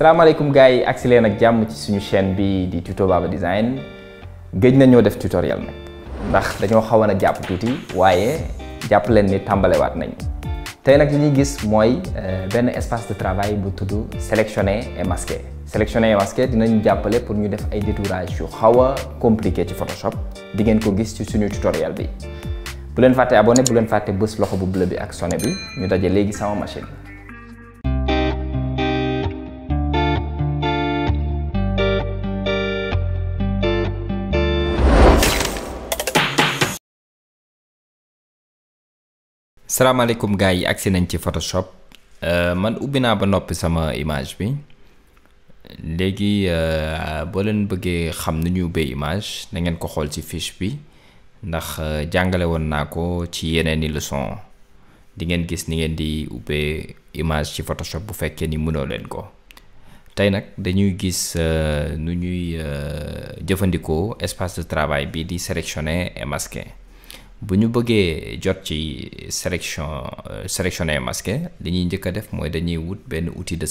salaamaaleykum gars yi agsi leen ak jàmm ci suñu chaîne bi di Tuto Baba Design gëj nañoo def tutoriel nag ndax dañoo xawoon a jàpp tuuti waaye jàpp leen ni tàmbalewaat nañ tey nag li ñuy gis mooy benn espace de travail bu tudd sélectionner et masquer. Sélectionner et masquer dinañu jàppale pour ñu def ay détourage yu xaw a compliqué ci Photoshop di ngeen ko gis ci suñu tutoriel bi. bu leen fàtte abonné bu leen fàtte bës loxo bu bleu bi ak sonné bi ñu daje léegi sama machine. salaamaaleykum gars yi agsi nañ ci Photoshop man ubbi naa ba noppi sama image bi léegi boo leen bëggee xam nu ñu ubbee image na ngeen ko xool ci fiche bi ndax jàngale woon naa ko ci yeneen i leçon di ngeen gis ni ngeen di ubbee image ci Photoshop bu fekkee ni mënoo leen ko tey nag dañuy gis nu ñuy jëfandikoo espace de travail bi di sélectionner et masquer. bu ñu bëggee jot ci sélectionner et masquer li ñuy njëkk a def mooy dañuy wut benn outil de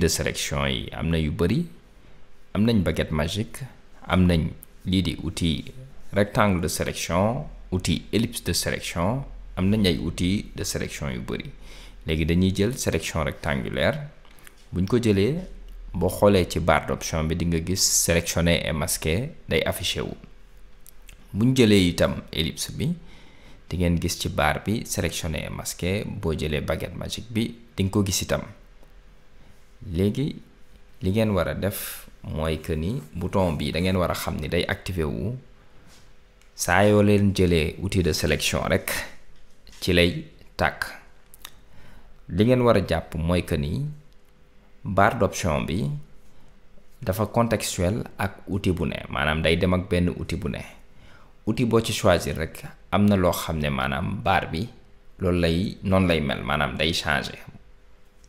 sélection yi am na yu bari am nañ baguette magique am nañ lii di outil rectangle de sélection outil ellipse de sélection am nañ ay outil de sélection yu bari léegi dañuy jël sélection rectangulaire buñ ko jëlee boo xoolee ci barre d'option bi di nga gis sélectionner et masquer day affiché wu. bu ñu jëlee itam ellipse bi di ngeen gis ci barre bi sélectionner et masquer boo jëlee baguette magique bi di nga ko gis itam léegi li ngeen war a def mooy que ni bouton bi da ngeen war a xam ni day activé wu saa yoo leen jëlee outil de sélection rek ci lay tàkk li ngeen war a jàpp mooy que ni barre d'option bi dafa contextuel ak outil bu ne maanaam day dem ak benn outil bu ne. outil boo ci choisir rek am na loo xam ne maanaam barre bi noonu lay mel maanaam day changer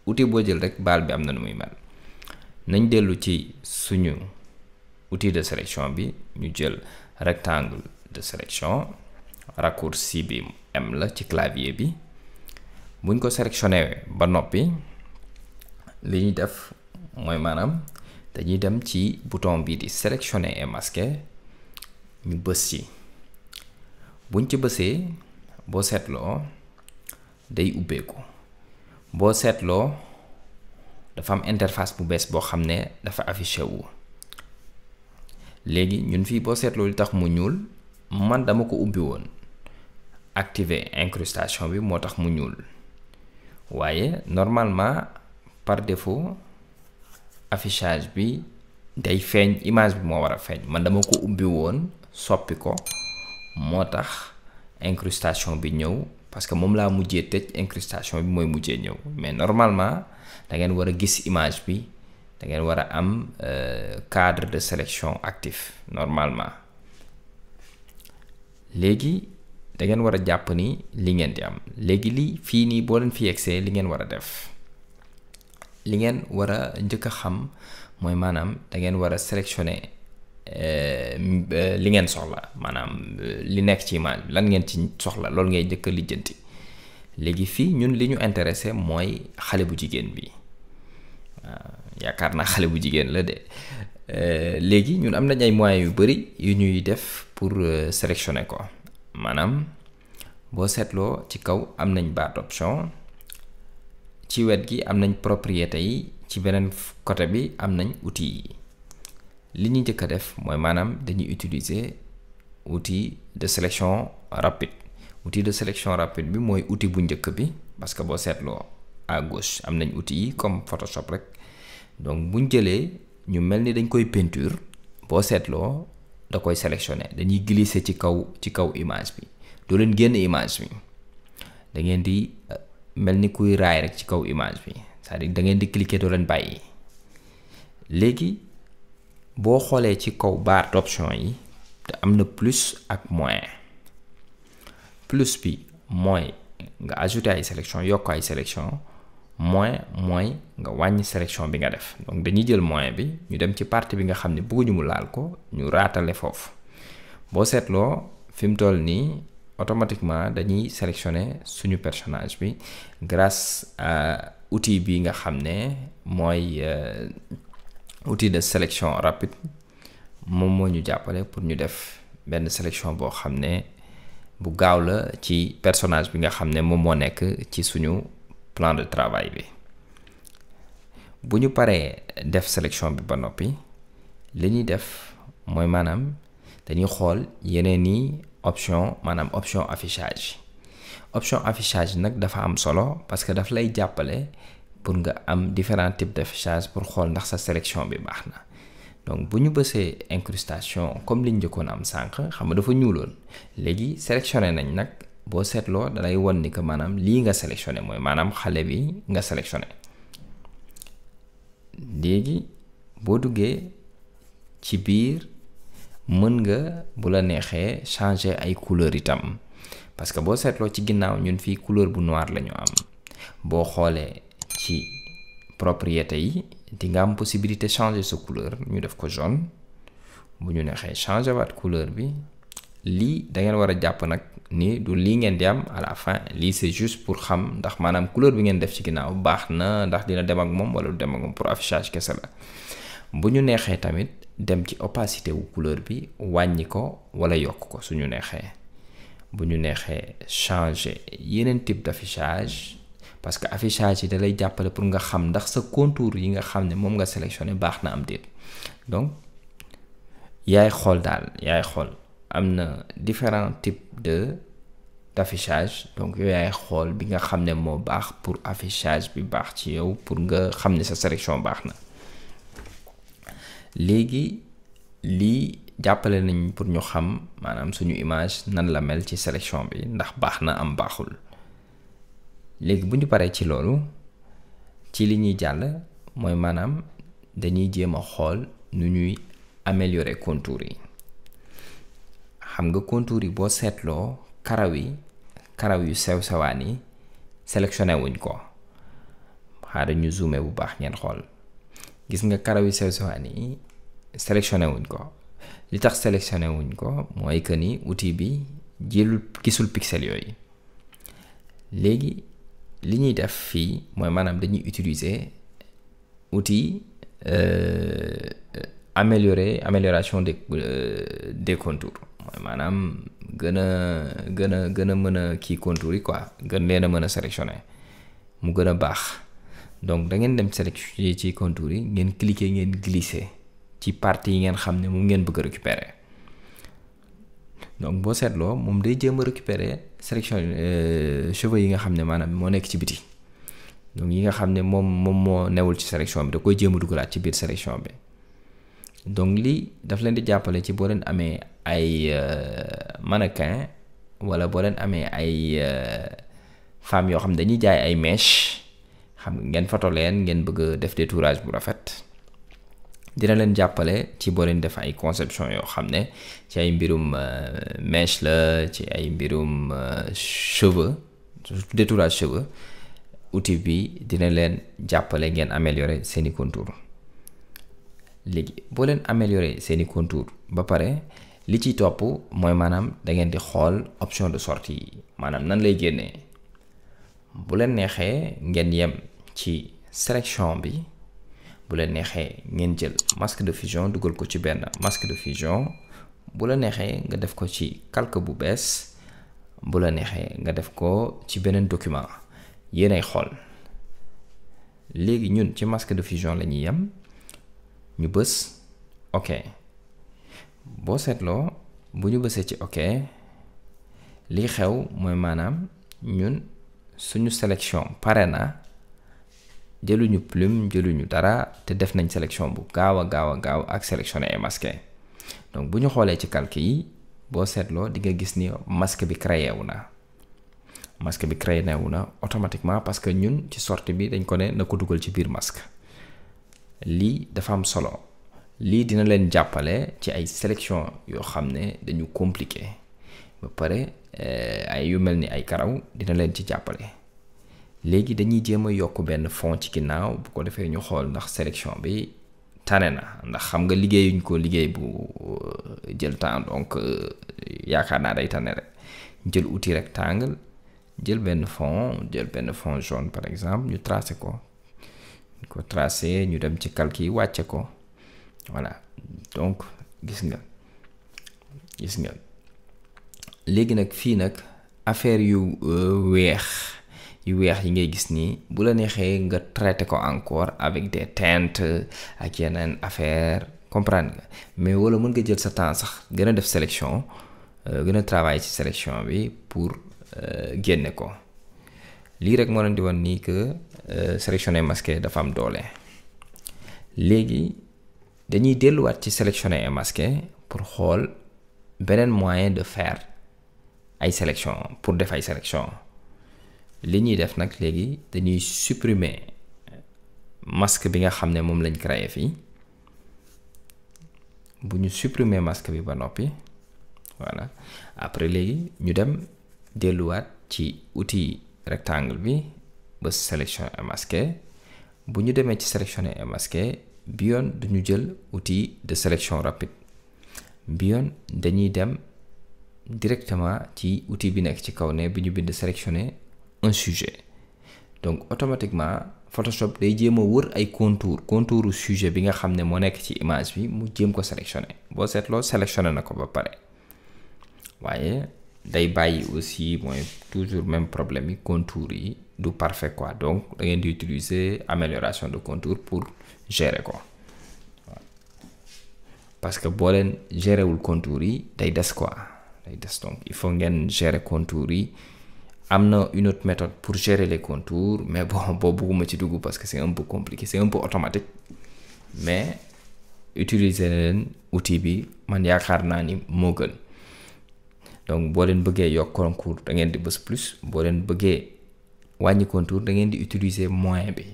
outil boo jël rek barre bi am na nu muy mel nañ dellu ci suñu outil de sélection bi ñu jël rectangle de sélection raccourci bi M la ci clavier bi buñ ko sélectionné ba noppi li ñuy def mooy maanaam dañuy dem ci bouton bii di sélectionner et masquer ñu bës ci buñ ci bësee boo seetloo day ubbeeku boo seetloo dafa am interface bu bees boo xam ne dafa affiché wu léegi ñun fii boo seetloo li tax mu ñuul man dama ko ubbi woon activer incrustation bi moo tax mu ñuul waaye normalement par défaut affichage bi day feeñ image bi moo war a feeñ man dama ko ubbi woon soppi ko moo tax incrustation bi ñëw parce que moom laa mujjee tëj incrustation bi mooy mujjee ñëw mais normalement da ngeen war a gis image bi da ngeen war a am cadre de sélection actif normalement léegi da ngeen war a jàpp ni li ngeen di am léegi li fii nii boo leen fi yegsee li ngeen war a def li ngeen war a njëkk a xam mooy maanaam da ngeen war a sélectionner li ngeen soxla maanaam li nekk ci image bi lan ngeen ci soxla loolu ngay njëkk a lijjanti léegi fii ñun li ñu intéressé mooy xale bu jigéen bi waaw yaakaar naa xale bu jigéen la de léegi ñun am nañ ay moyens yu bari yu ñuy def pour sélectionner ko maanaam boo seetloo ci kaw am nañ barre d'option ci wet gi am nañ propriété yi ci beneen côté bi am nañ outils yi li ñu njëkk a def mooy maanaam dañuy utiliser outil de sélection rapide outil de sélection rapide bi mooy outil bu njëkk bi parce que boo seetloo à gauche am nañ outils yi comme Photoshop rek donc buñ jëlee ñu mel ni dañ koy peinture boo seetloo da koy sélectionner dañuy glisser ci kaw image bi doo leen génn image bi da ngeen di mel ni kuy raay rek ci kaw image bi c'est-à-dire da ngeen di cliquer doo leen bàyyi léegi boo xoolee ci kaw barre d'option yi te am na plus ak moins plus bi mooy nga ajouter ay sélection yokk ay sélection moins mooy nga wàññi sélection bi nga def donc dañuy jël moins bi ñu dem ci partie bi nga xam ne bëgguñu mu laal ko ñu raatale foofu boo seetloo fi mu toll nii automatiquement dañuy sélectionner suñu personnage bi grâce à outil bi nga xam ne mooy outil de sélection rapide moom moo ñu jàppale pour ñu def benn sélection boo xam ne bu gaaw la ci personnage bi nga xam ne moom moo nekk ci suñu plan de travail bi. bu ñu paree def sélection bi ba noppi li ñuy def mooy maanaam dañuy xool yeneen i option maanaam option affichage nag dafa am solo parce que daf lay jàppale pour nga am différents types d'affichage pour xool ndax sa sélection bi baax na. donc bu ñu bësee incrustation comme liñ njëkkoon am sànq xam nga dafa ñuuloon léegi sélectionné nañ nag boo seetloo dalay won ni que maanaam lii nga sélectionné mooy maanaam xale bi nga sélectionné. léegi boo duggee ci biir mën nga bu la neexee changer ay couleur itam parce que boo seetloo ci ginnaaw ñun fii couleur bu noir la ñu am. boo xoolee ci propriété yi di nga am possibilité changer sa couleur ñu def ko jaune. bu ñu neexee changer waat couleur bi lii da ngeen war a jàpp nag ni du lii ngeen di am à la fin lii c'est juste pour xam ndax maanaam couleur bi ngeen def ci ginnaaw baax na ndax dina dem ak moom wala du dem ak moom pour affichage kese la. bu ñu neexee tamit dem ci opacité wu couleur bi wàññi ko wala yokk ko suñu neexee. bu ñu neexee changer yeneen type d'affichage parce que affichage yi da lay jàppale pour nga xam ndax sa contour yi nga xam ne moom nga sélectionné baax na am déet. donc yaay xool am na différents types d'affichage donc yooyu yaay xool bi nga xam ne moo baax pour affichage bi baax ci yow pour nga xam ne sa sélection baax na. léegi lii jàppale nañ pour ñu xam maanaam suñu image nan la mel ci sélection bi ndax baax na am baaxul. léegi bu ñu paree ci loolu ci li ñuy jàll mooy maanaam dañuy jéem a xool nu ñuy améliorer contour yi. xam nga contour yi boo seetloo karaw yu sew sewaan yi sélectionné wuñ ko. xaaral ñu zoomé bu baax ngeen xool gis nga karaw yu sew sewaan yi sélectionné wuñ ko. li tax sélectionné wuñ ko mooy que ni outil bi gisul pixel yooyu. léegi li ñuy def fii mooy maanaam dañuy utiliser outil amélioration des contours mooy maanaam gën a mën a kii contours yi quoi gën leen a mën a sélectionner mu gën a baax. donc da ngeen dem sélectionner ci contours yi ngeen cliquer ngeen glisser ci partie yi ngeen xam ne moom ngeen bëgg a récupérer. donc boo seetloo moom day jéem a récupérer sélection cheveux yi nga xam ne maanaam moo nekk ci biti. donc yi nga xam ne moom moo newul ci sélection bi da koy jéem a dugalaat ci biir sélection bi. donc lii daf leen di jàppale ci boo leen amee ay mannequin wala boo leen amee ay femmes yoo xam ne dañuy jaay ay mèches xam ngeen photo leen ngeen bëgg a def détourage bu rafet. dina leen jàppale ci boo leen def ay conception yoo xam ne ci ay mbirum mèche la ci ay mbirum cheveux détourage cheveux outil bi dina leen jàppale ngeen améliorer seeni contour. léegi boo leen améliorer seeni contour ba pare li ci topp mooy maanaam da ngeen di xool option de sortie yi maanaam nan lay génnee. bu leen neexee ngeen yem ci sélection bi. bu la neexee ngeen jël masque de fusion dugal ko ci benn masque de fusion. bu la neexee nga def ko ci calque bu bees. bu la neexee nga def ko ci beneen document yéenay xool. léegi ñun ci masque de fusion la ñuy yem ñu bës ok. boo seetloo bu ñu bësee ci ok lii xew mooy maanaam ñun suñu sélection pare na. jëluñu plume jëluñu dara te def nañ sélection bu gaaw ak sélectionner et masquer. donc bu ñu xoolee ci calque yi boo seetloo di nga gis ni masque bi créé wu na. masque bi créé wu na automatiquement parce que ñun ci sortie bi dañ ko ne na ko dugal ci biir masque. lii dafa am solo. lii dina leen jàppale ci ay sélection yoo xam ne dañu compliqué ba pare ay yu mel ni ay karaw dina leen ci jàppale. léegi dañuy jéem a yokk benn fond ci ginnaaw bu ko defee ñu xool ndax sélection bi tane na ndax xam nga liggéeyuñ ko liggéey bu jël temps donc yaakaar naa day tane rek jël outil rectangle jël benn fond jaune par exemple ñu tracé ko ñu dem ci calque yi wàcce ko voilà donc gis nga léegi nag fii nag affaire yu weex yi ngay gis nii bu la neexee nga traité ko encore avec des teintes ak yeneen affaire comprendre nga mais wala mën nga jël sa temps sax gën a def sélection gën a travailler ci sélection bi pour génne ko lii rek moo leen di wan nii que sélectionner masquer dafa am doole. léegi dañuy delluwaat ci sélectionner et masquer pour xool beneen moyen de faire ay sélection pour def ay sélection li ñuy def nag léegi dañuy supprimer masque bi nga xam ne moom lañ créé fii. bu ñu supprimer masque bi ba noppi voilà après léegi ñu dem delluwaat ci outil rectangle bi ba sélection et masquer bu ñu demee ci sélectionner et masquer bi yoon duñu jël outil de sélection rapide bi yoon dañuy dem directement ci outil bi nekk ci kaw ne bi ñu bind sélectionner un sujet donc automatiquement Photoshop day jéem a wër ay contouru sujet bi nga xam ne moo nekk ci image bi mu jéem ko sélectionner boo seetloo sélectionner na ko ba pare waaye day bàyyi aussi mooy toujours même problème yi contour yi du parfait quoi donc da ngeen di utiliser amélioration de contour pour gérer ko waaw parce que boo leen gérer wul contour yi day des quoi day des donc il faut ngeen gérer contour yi. am na une autre méthode pour gérer les contours mais bon boobu bëgguma ci dugg parce que c'est un peu compliqué c'est un peu automatique mais utiliser leen outil bi man yaakaar naa ni moo gën donc boo leen bëggee yokk contour da ngeen di bës plus boo leen bëggee wàññi contour da ngeen di utiliser moins bi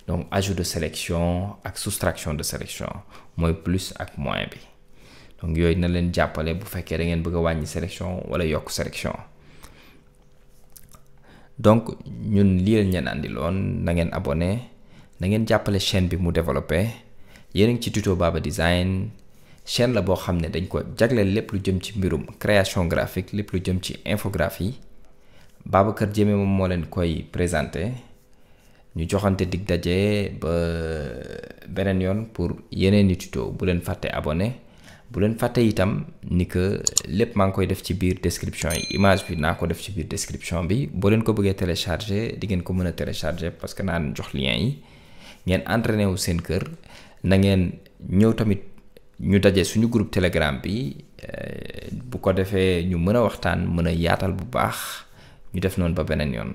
donc ajout de sélection ak soustraction de sélection mooy plus ak moins bi donc yooyu na leen jàppale bu fekkee da ngeen bëgg a wàññi sélection wala yokk sélection. donc ñun lii lañ leen andiloon na ngeen abonné na ngeen jàppale chaîne bi mu développé yéen a ngi ci tuto Baba Design chaîne la boo xam ne dañ ko jagleel lépp lu jëm ci mbirum création graphique lépp lu jëm ci infographie Babacar Diémé moom moo leen koy présenté ñu joxante dig daje ba beneen yoon pour yeneen i tuto bu leen fàtte abonné bu leen fàtte itam ni que lépp maa ngi koy def ci biir description yi image bi naa ko def ci biir description bi boo leen ko bëggee télécharger di ngeen ko mën a télécharger parce que naa leen jox lien yi ngeen entraîné wu seen kër na ngeen ñëw tamit ñu daje suñu groupe telegram bi bu ko defee ñu mën a waxtaan mën a yaatal bu baax ñu def noonu ba beneen yoon.